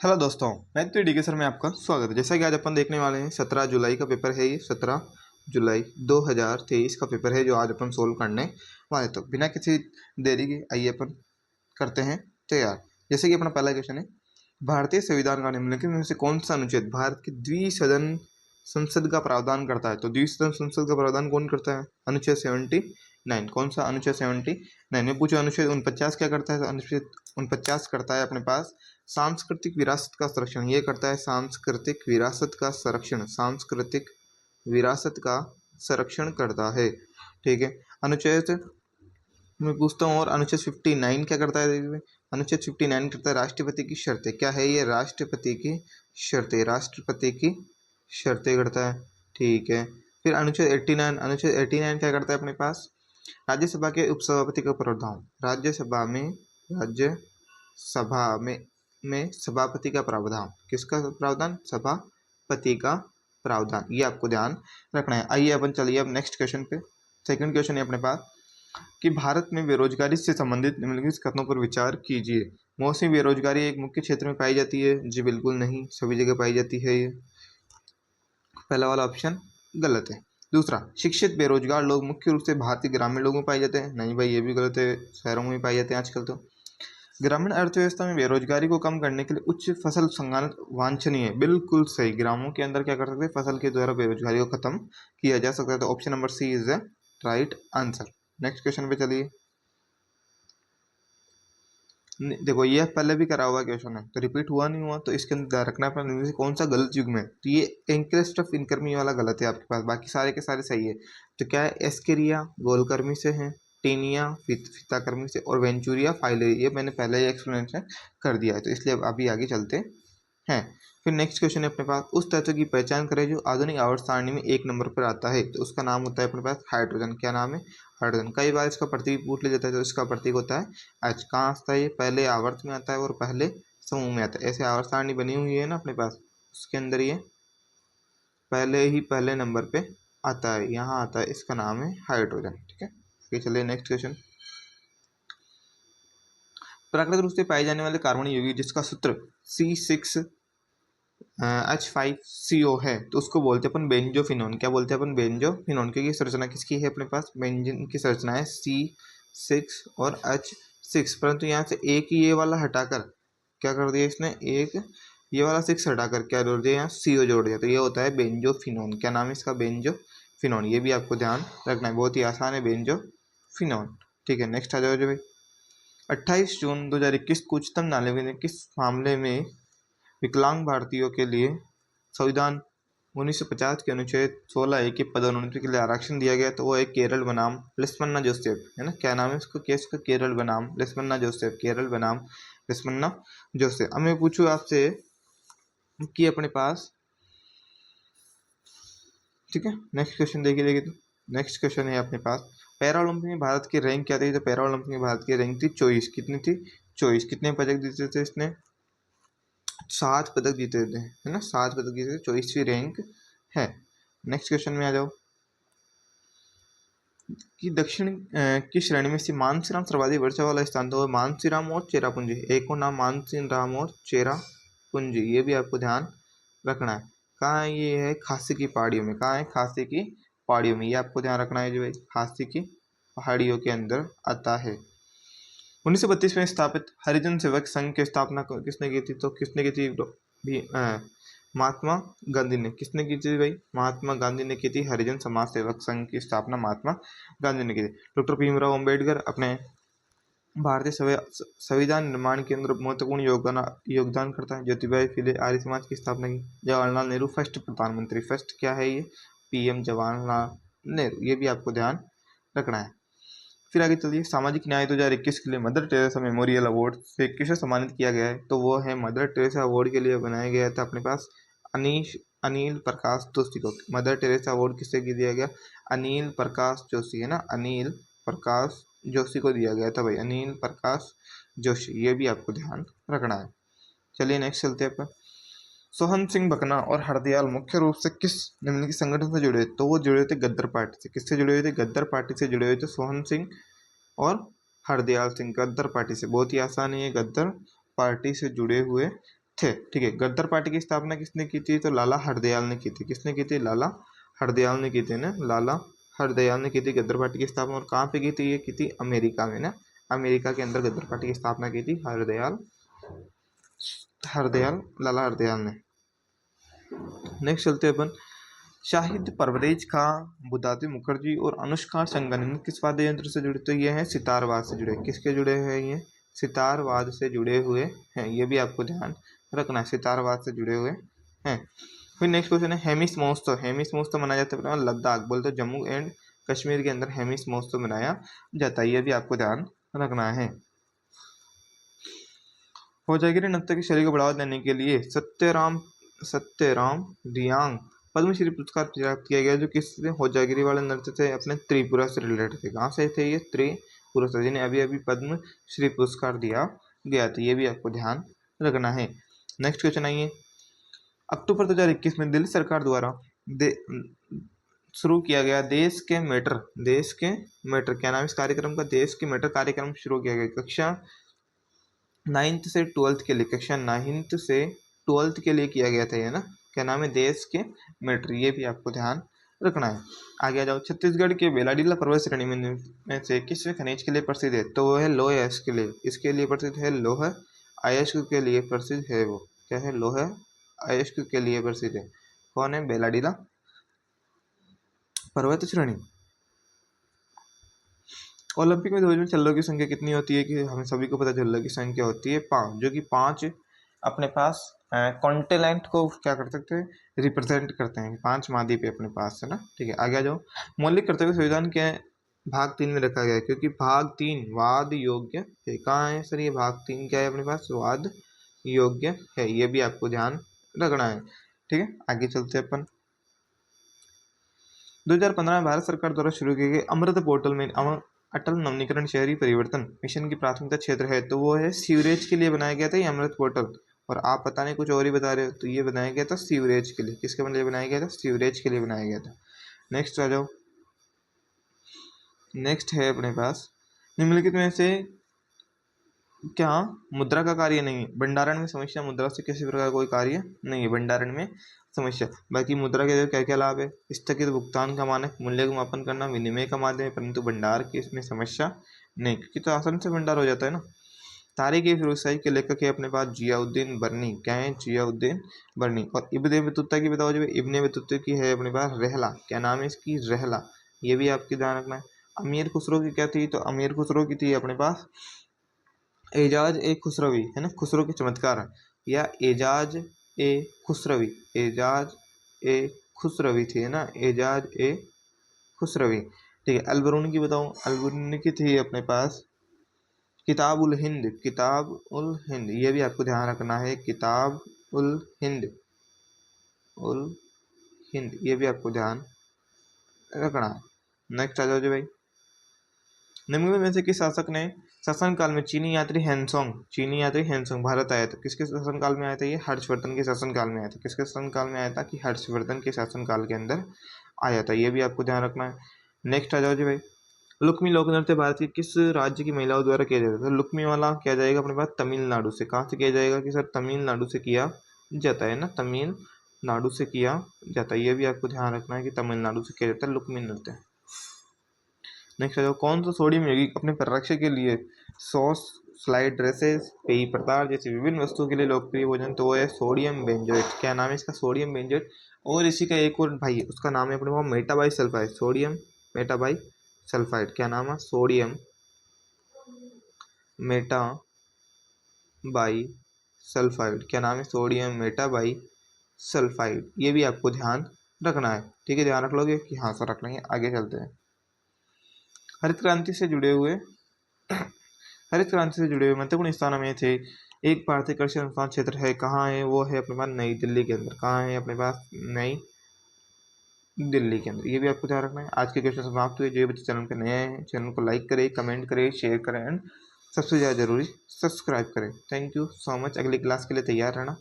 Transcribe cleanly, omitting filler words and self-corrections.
Hello दोस्तों, मैं तो डी के सर में आपका स्वागत है। जैसा कि आज अपन देखने वाले हैं 17 जुलाई का पेपर है। ये 17 जुलाई 2023 का पेपर है जो आज अपन सोल्व करने वाले। तो बिना किसी देरी के आइए अपन करते हैं तैयार। जैसे कि अपना पहला क्वेश्चन है, भारतीय संविधान का निम्नलिखित में से कौन सा अनुच्छेद भारत की द्विसदन संसद का प्रावधान करता है? तो द्विसदन संसद का प्रावधान कौन करता है? अनुच्छेद 79। कौन सा? अनुच्छेद 79 में पूछो। अनुच्छेद 49 क्या करता है? तो अनुच्छेद 49 करता है अपने पास सांस्कृतिक विरासत का संरक्षण। ये करता है सांस्कृतिक विरासत का संरक्षण, सांस्कृतिक विरासत का संरक्षण करता है। ठीक है। अनुच्छेद मैं पूछता हूँ, और अनुच्छेद 59 क्या करता है? देखिए, अनुच्छेद 59 करता है राष्ट्रपति की शर्तें। क्या है ये? राष्ट्रपति की शर्तें, राष्ट्रपति की शर्तें करता है। ठीक है। फिर अनुच्छेद 89, अनुच्छेद 89 क्या करता है अपने पास? राज्यसभा के उपसभापति का प्रावधान। राज्यसभा में सभापति का प्रावधान। किसका प्रावधान? सभापति का प्रावधान। ये आपको ध्यान रखना है। आइए अपन चलिए अब नेक्स्ट क्वेश्चन पे। सेकंड क्वेश्चन है अपने पास कि भारत में बेरोजगारी से संबंधित निम्नलिखित कथनों पर विचार कीजिए। मौसमी बेरोजगारी एक मुख्य क्षेत्र में पाई जाती है? जी बिल्कुल नहीं, सभी जगह पाई जाती है। ये पहला वाला ऑप्शन गलत है। दूसरा, शिक्षित बेरोजगार लोग मुख्य रूप से भारतीय ग्रामीण लोगों में पाए जाते हैं? नहीं भाई, ये भी गलत है, शहरों में पाए जाते हैं आजकल। तो ग्रामीण अर्थव्यवस्था में बेरोजगारी को कम करने के लिए उच्च फसल संघान वांछनीय है? बिल्कुल सही। ग्रामों के अंदर क्या कर सकते हैं? फसल के द्वारा बेरोजगारी को खत्म किया जा सकता है। तो option number C is the right answer. Next question पे चलिए। देखो, ये पहले भी करा हुआ क्वेश्चन है तो रिपीट हुआ नहीं हुआ, तो इसके अंदर ध्यान रखना अपना निम्न से कौन सा गलत युग में। तो ये एंक्रेस्ट ऑफ इनकर्मी वाला गलत है आपके पास, बाकी सारे के सारे सही है। तो क्या है? एस्केरिया गोलकर्मी से है, टेनिया फीताकर्मी से, और वेंचुरिया फाइलेरी। ये मैंने पहले ही एक्सप्लेनेशन कर दिया है, तो इसलिए अब अभी आगे चलते हैं। फिर नेक्स्ट क्वेश्चन है अपने पास, उस तत्व की पहचान करें जो आधुनिक आवर्त सारणी में 1 नंबर पर आता है। तो उसका नाम होता है अपने पास हाइड्रोजन। क्या नाम है? हाइड्रोजन। कई बार इसका प्रतीक पूछ लिया जाता है, तो इसका प्रतीक होता है एच। कहाँ आता है ये? पहले आवर्त में आता है और पहले समूह में आता है। ऐसे आवर्त सारणी बनी हुई है ना अपने पास, उसके अंदर ये पहले नंबर पे आता है, यहाँ आता है। इसका नाम है हाइड्रोजन। ठीक है। आगे चलिए नेक्स्ट क्वेश्चन। प्राकृतिक रूप से पाए जाने वाले कार्बनिक यौगिक जिसका सूत्र C6H5CO है, तो उसको बोलते हैं अपन बेंजोफिनोन। क्या बोलते हैं अपन? बेंजोफिनोन। क्योंकि संरचना किसकी है अपने पास? बेंजीन की संरचना है C6 और H6। परंतु यहाँ से एक ही ये वाला हटाकर क्या कर दिया इसने? एक ये वाला 6 हटाकर क्या जोड़ दिया? यहाँ CO जोड़ दिया। तो ये होता है बेंजोफिनोन। क्या नाम है इसका? बेंजोफिनोन। ये भी आपको ध्यान रखना है, बहुत ही आसान है, बेंजोफिनोन। ठीक है। नेक्स्ट आ जाओ जो भाई। 28 जून 2021 को उच्चतम न्यायालय ने किस मामले में विकलांग भारतीयों के लिए संविधान 1950 के अनुच्छेद 16A के पदोन्नति के लिए आरक्षण दिया गया? तो वो है केरल बनाम लक्ष्मणा जोसेफ, है ना। क्या नाम है इसको? केस का केरल बनाम लक्ष्मणा जोसेफ, केरल बनाम लक्ष्मणा जोसेफ। अब मैं पूछूं आपसे कि अपने पास, ठीक है, नेक्स्ट क्वेश्चन देखिए। तो नेक्स्ट क्वेश्चन है अपने पास, पैरालंपिक में भारत की रैंक क्या थी? तो पैरालंपिक में भारत की रैंक थी 24। कितनी थी? 24। कितने पदक जीते थे इसने? 7 पदक जीते थे, है ना। 7 पदक जीते थे, 24वीं रैंक है। नेक्स्ट क्वेश्चन में आ जाओ कि दक्षिण की श्रेणी में से मानसीराम सर्वाधिक वर्षा वाला स्थान, तो मानसीराम और चेरापूंजी। एक और नाम मानसीराम और चेरापूंजी, ये भी आपको ध्यान रखना है। कहाँ है ये? है खासी की पहाड़ियों में। कहाँ है? खासी की पहाड़ियों में। ये आपको ध्यान रखना है जो भाई खासी की पहाड़ियों के अंदर आता है। 1932 में स्थापित हरिजन सेवक संघ की स्थापना किसने की थी? तो किसने की थी? भी महात्मा गांधी ने। किसने की थी भाई? महात्मा गांधी ने की थी। हरिजन समाज सेवक संघ की स्थापना महात्मा गांधी ने की थी। डॉक्टर भीमराव अंबेडकर अपने भारतीय संविधान निर्माण के अंदर महत्वपूर्ण योगदान करता है। ज्योतिबा फुले आर्य समाज की स्थापना की। जवाहरलाल नेहरू फर्स्ट प्रधानमंत्री। फर्स्ट क्या है ये? PM जवाहरलाल नेहरू। ये भी आपको ध्यान रखना है। फिर आगे चलिए, सामाजिक न्याय 2021 के लिए मदर टेरेसा मेमोरियल अवार्ड से किसे सम्मानित किया गया है? तो वो है मदर टेरेसा अवार्ड के लिए बनाया गया था अपने पास अनिल प्रकाश जोशी को। मदर टेरेसा अवार्ड किसे दिया गया? अनिल प्रकाश जोशी, है ना। अनिल प्रकाश जोशी को दिया गया था भाई, अनिल प्रकाश जोशी। ये भी आपको ध्यान रखना है। चलिए नेक्स्ट चलते हैं अपन। सोहन सिंह भकना और हरदयाल मुख्य रूप से किस निम्नलिखित संगठन से जुड़े? तो वो जुड़े थे गद्दर पार्टी से। किससे जुड़े हुए थे? गद्दर पार्टी से जुड़े हुए थे सोहन सिंह और हरदयाल सिंह। गद्दर पार्टी से। बहुत ही आसान है ये, गद्दर पार्टी से जुड़े हुए थे। ठीक है, गद्दार पार्टी की स्थापना किसने की थी? तो लाला हरदयाल ने की थी। किसने की थी? लाला हरदयाल ने की थी ना, लाला हरदयाल ने की थी गद्दार पार्टी की स्थापना। और कहाँ पे की थी? ये की थी अमेरिका में ना, अमेरिका के अंदर गद्दार पार्टी की स्थापना की थी हरदयाल हरदयाल लाला हरदयाल ने। नेक्स्ट चलते हैं अपन, शाहिद परवरेज खां, बुद्धादेव मुखर्जी और अनुष्का संगनन किस वाद्य यंत्र से जुड़े? तो ये हैं सितारवाद से जुड़े। किसके जुड़े हैं ये? सितारवाद से जुड़े हुए हैं। ये भी आपको ध्यान रखना है, सितारवाद से जुड़े हुए हैं। फिर नेक्स्ट क्वेश्चन है, हेमिस महोत्सव। हेमिस महोत्सव मनाया जाता है लद्दाख, बोलते जम्मू एंड कश्मीर के अंदर हेमिस महोत्सव मनाया जाता है। ये भी आपको ध्यान रखना है। होजागिरी नृत्य की शैली को बढ़ावा देने के लिए सत्यराम रियांग पद्मश्री पुरस्कार प्राप्त किया गया, जो किस होजागिरी वाले नृत्य थे? अपने त्रिपुरा से रिलेटेड थे। कहाँ से थे ये? त्रिपुरा से, जिन्हें अभी अभी पद्मश्री पुरस्कार दिया गया था। ये भी आपको ध्यान रखना है। नेक्स्ट क्वेश्चन आइए, अक्टूबर 2021 में दिल्ली सरकार द्वारा शुरू किया गया देश के मैटर क्या नाम इस कार्यक्रम का? देश के मैटर कार्यक्रम शुरू किया गया कक्षा 9th से 12th के लिए, कक्षा 9th से 12th के लिए किया गया था ये ना। क्या नाम है? देश के मैटर। ये भी आपको ध्यान रखना है। आगे आ जाओ, छत्तीसगढ़ के बेलाडीला पर्वत श्रेणी में से किस खनिज के लिए प्रसिद्ध है? तो वो है लौह अयस्क के लिए। इसके लिए प्रसिद्ध है? लौह अयस्क के लिए प्रसिद्ध है। वो क्या है? लौह अयस्क के लिए प्रसिद्ध है। कौन है? बेलाडीला पर्वत श्रेणी। ओलंपिक में ध्वज में झल्लों की संख्या कितनी होती है? कि हमें सभी को पता है झल्लों की संख्या होती है 5, जो कि 5 अपने पास कॉन्टिनेंट को क्या कर सकते हैं? रिप्रेजेंट करते हैं। 5 महाद्वीप है अपने पास है ना। ठीक है, आगे आ जाओ, मौलिक कर्तव्य संविधान के भाग 3 में रखा गया है, क्योंकि भाग 3 वाद योग्य है। कहाँ है सर ये भाग 3? क्या है अपने पास? वाद योग्य है। ये भी आपको ध्यान रखना है। ठीक है, आगे चलते हैं अपन। 2015 में भारत सरकार द्वारा शुरू किए गए अमृत पोर्टल में अटल नवनीकरण शहरी परिवर्तन मिशन की प्राथमिकता क्षेत्र है, तो वो है सीवरेज के लिए बनाया गया था ये अमृत पोर्टल। और आप पता नहीं कुछ और ही बता रहे हो, तो ये बनाया गया था सीवरेज के लिए। किसके लिए बनाया गया था? सीवरेज के लिए बनाया गया था। नेक्स्ट आ जाओ, नेक्स्ट है अपने पास, निम्नलिखित में से क्या मुद्रा का कार्य नहीं है? भंडारण में समस्या मुद्रा से किसी प्रकार कोई कार्य नहीं है भंडारण में समस्या। बाकी मुद्रा के क्या क्या लाभ है? स्थगित भुगतान का मानक, मूल्य का मापन करना, विनिमय का माध्यम है, परंतु भंडार की इसमें समस्या नहीं, क्योंकि तो आसान से भंडार हो जाता है ना। तारीख ए फिरोज शाही के लेखक है अपने पास जियाउद्दीन बर्नी। क्या है? जियाउद्दीन बर्नी। और इब्ने बतूता की बताओ, जब इब्ने बतूता की है अपने पास रहला। क्या नाम है इसकी? रहला। ये भी आपकी ध्यान रखना है। अमीर खुसरो की क्या थी? तो अमीर खुसरो की थी अपने पास एजाज ए खुसरवी है ना, खुसरो के चमत्कार, या एजाज ए खुसरवी, एजाज ए खुसरवी थी है ना, एजाज ए खुसरवी। ठीक है, अलबरूनी की बताओ, अलबरूनी की थी अपने पास किताब उल हिंद, किताब उल हिंद। ये भी आपको ध्यान रखना है, किताब उल हिंद, उल हिंद। ये भी आपको ध्यान रखना है। नेक्स्ट आ जाओ जी भाई, निम्नलिखित में से किस शासक ने शासनकाल में चीनी यात्री हैंसोंग भारत आया था? किसके शासनकाल में आया था ये? हर्षवर्धन के शासनकाल में आया था। किसके शासनकाल में आया था? कि हर्षवर्धन के शासनकाल के अंदर आया था। ये भी आपको ध्यान रखना है। नेक्स्ट आ जाओ जी भाई, लुक्मी लोक नृत्य भारत के किस राज्य की महिलाओं द्वारा किया जाता है? लुक्मी वाला किया जाएगा अपने पास तमिलनाडु से। कहाँ से किया जाएगा? कि सर तमिलनाडु से किया जाता है ना, तमिलनाडु से किया जाता है। ये भी आपको ध्यान रखना है कि तमिलनाडु से किया जाता है लुक्मी नृत्य। नेक्स्ट आ जाओ, कौन सा सोडियम यौगिक अपने परिरक्षण के लिए सॉस, स्लाइड ड्रेसेस, पेय पदार्थ जैसी विभिन्न वस्तुओं के लिए लोकप्रिय भोजन? तो वो है सोडियम बेंजोएट। क्या नाम है इसका? Sodium benzoate. और इसी का एक और भाई उसका नाम है अपने पास metabisulphite, sodium metabisulphite. क्या नाम है? Sodium metabisulphite. क्या नाम है? Sodium metabisulphite. ये भी आपको ध्यान रखना है। ठीक है, ध्यान रख लोगे कि हाँ सर रख लेंगे। आगे चलते हैं, हरित क्रांति से जुड़े हुए महत्वपूर्ण स्थानों में थे एक भारतीय कृषि अनुसंधान क्षेत्र है। कहाँ है? वो है अपने पास नई दिल्ली के अंदर। कहाँ है? अपने पास नई दिल्ली के अंदर। ये भी आपको ध्यान रखना है। आज के क्वेश्चन समाप्त हुए। जो बच्चे चैनल पे नए हैं, चैनल को लाइक करें, कमेंट करें, शेयर करें एंड सबसे ज़्यादा जरूरी सब्सक्राइब करें। Thank you so much. अगली क्लास के लिए तैयार रहना।